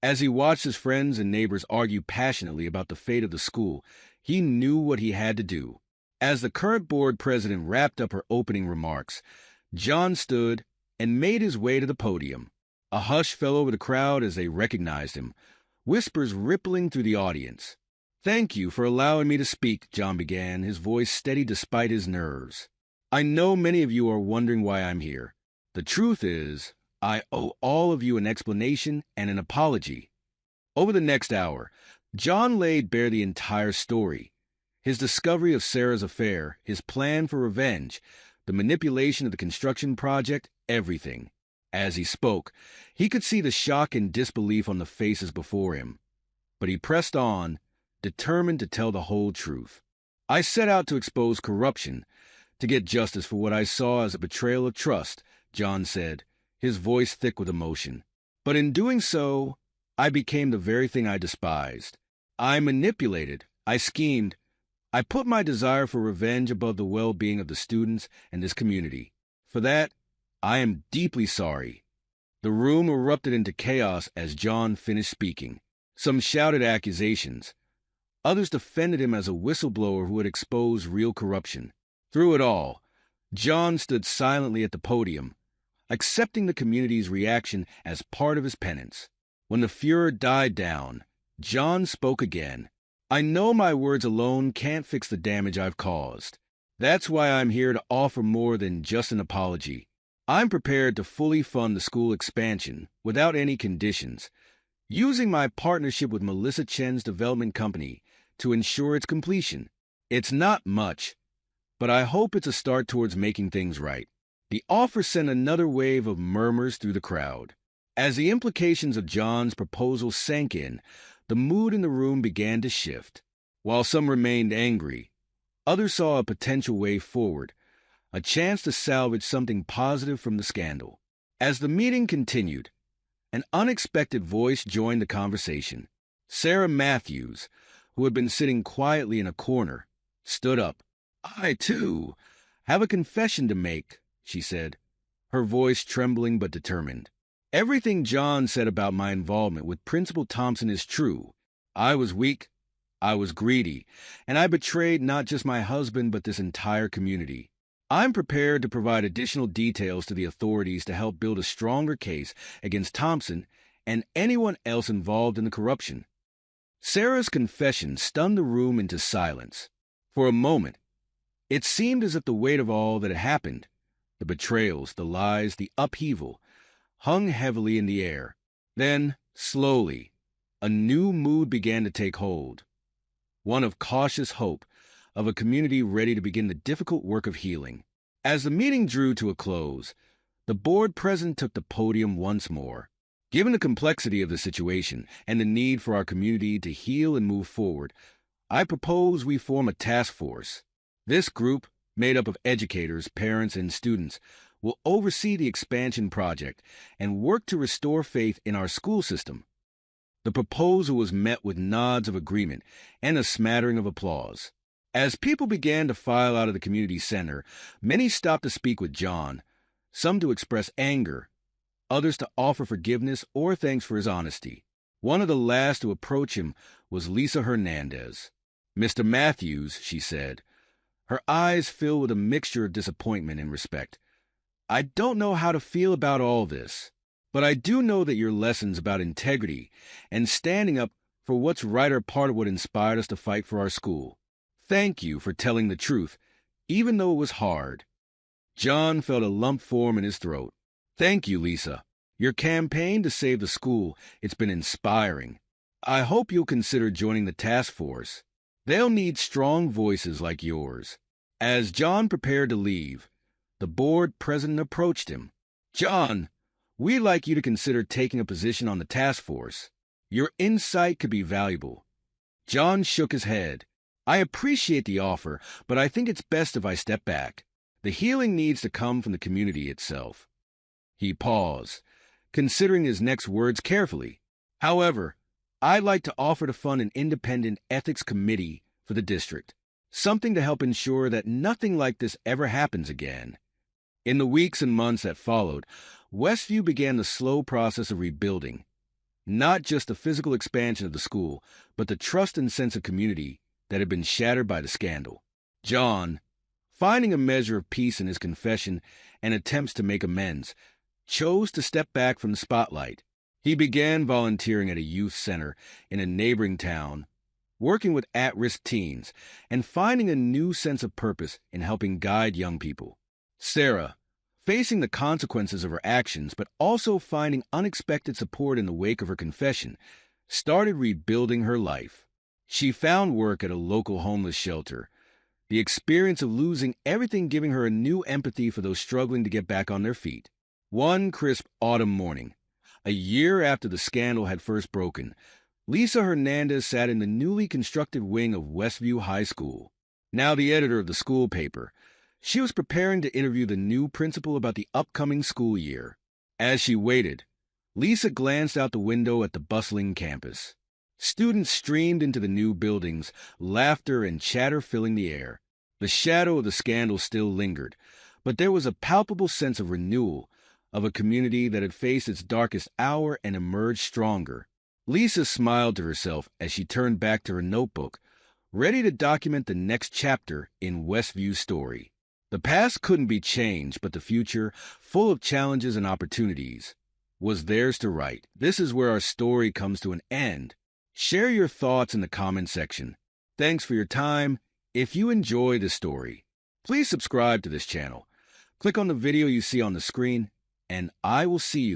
as he watched his friends and neighbors argue passionately about the fate of the school, he knew what he had to do. As the current board president wrapped up her opening remarks, John stood and made his way to the podium. A hush fell over the crowd as they recognized him, whispers rippling through the audience. "Thank you for allowing me to speak," John began, his voice steady despite his nerves. "I know many of you are wondering why I'm here. The truth is, I owe all of you an explanation and an apology." Over the next hour, John laid bare the entire story. His discovery of Sarah's affair, his plan for revenge, the manipulation of the construction project, everything. As he spoke, he could see the shock and disbelief on the faces before him. But he pressed on, determined to tell the whole truth. "I set out to expose corruption, to get justice for what I saw as a betrayal of trust," John said, his voice thick with emotion. "But in doing so, I became the very thing I despised. I manipulated, I schemed, I put my desire for revenge above the well-being of the students and this community. For that, I am deeply sorry." The room erupted into chaos as John finished speaking. Some shouted accusations. Others defended him as a whistleblower who had exposed real corruption. Through it all, John stood silently at the podium, accepting the community's reaction as part of his penance. When the furor died down, John spoke again. "I know my words alone can't fix the damage I've caused. That's why I'm here to offer more than just an apology. I'm prepared to fully fund the school expansion without any conditions, using my partnership with Melissa Chen's development company to ensure its completion. It's not much, but I hope it's a start towards making things right." The offer sent another wave of murmurs through the crowd. As the implications of John's proposal sank in, the mood in the room began to shift. While some remained angry, others saw a potential way forward, a chance to salvage something positive from the scandal. As the meeting continued, an unexpected voice joined the conversation. Sarah Matthews, who had been sitting quietly in a corner, stood up. "I, too, have a confession to make," she said, her voice trembling but determined. "Everything John said about my involvement with Principal Thompson is true. I was weak, I was greedy, and I betrayed not just my husband but this entire community. I'm prepared to provide additional details to the authorities to help build a stronger case against Thompson and anyone else involved in the corruption." Sarah's confession stunned the room into silence. For a moment, it seemed as if the weight of all that had happened, the betrayals, the lies, the upheaval, hung heavily in the air. Then, slowly, a new mood began to take hold. One of cautious hope, of a community ready to begin the difficult work of healing. As the meeting drew to a close, the board president took the podium once more. "Given the complexity of the situation and the need for our community to heal and move forward, I propose we form a task force. This group, made up of educators, parents, and students, will oversee the expansion project and work to restore faith in our school system." The proposal was met with nods of agreement and a smattering of applause. As people began to file out of the community center, many stopped to speak with John, some to express anger, others to offer forgiveness or thanks for his honesty. One of the last to approach him was Lisa Hernandez. "Mr. Matthews," she said, her eyes filled with a mixture of disappointment and respect, "I don't know how to feel about all this, but I do know that your lessons about integrity and standing up for what's right are part of what inspired us to fight for our school. Thank you for telling the truth, even though it was hard." John felt a lump form in his throat. "Thank you, Lisa. Your campaign to save the school, it's been inspiring. I hope you'll consider joining the task force. They'll need strong voices like yours." As John prepared to leave, the board president approached him. "John, we'd like you to consider taking a position on the task force. Your insight could be valuable." John shook his head. "I appreciate the offer, but I think it's best if I step back. The healing needs to come from the community itself." He paused, considering his next words carefully. "However, I'd like to offer to fund an independent ethics committee for the district, something to help ensure that nothing like this ever happens again." In the weeks and months that followed, Westview began the slow process of rebuilding. Not just the physical expansion of the school, but the trust and sense of community that had been shattered by the scandal. John, finding a measure of peace in his confession and attempts to make amends, chose to step back from the spotlight. He began volunteering at a youth center in a neighboring town, working with at-risk teens, and finding a new sense of purpose in helping guide young people. Sarah, facing the consequences of her actions but also finding unexpected support in the wake of her confession, started rebuilding her life. She found work at a local homeless shelter, the experience of losing everything giving her a new empathy for those struggling to get back on their feet. One crisp autumn morning, a year after the scandal had first broken, Lisa Hernandez sat in the newly constructed wing of Westview High School. Now the editor of the school paper, she was preparing to interview the new principal about the upcoming school year. As she waited, Lisa glanced out the window at the bustling campus. Students streamed into the new buildings, laughter and chatter filling the air. The shadow of the scandal still lingered, but there was a palpable sense of renewal, of a community that had faced its darkest hour and emerged stronger. Lisa smiled to herself as she turned back to her notebook, ready to document the next chapter in Westview's story. The past couldn't be changed, but the future, full of challenges and opportunities, was theirs to write. This is where our story comes to an end. Share your thoughts in the comment section. Thanks for your time. If you enjoy this story, please subscribe to this channel. Click on the video you see on the screen, and I will see you there.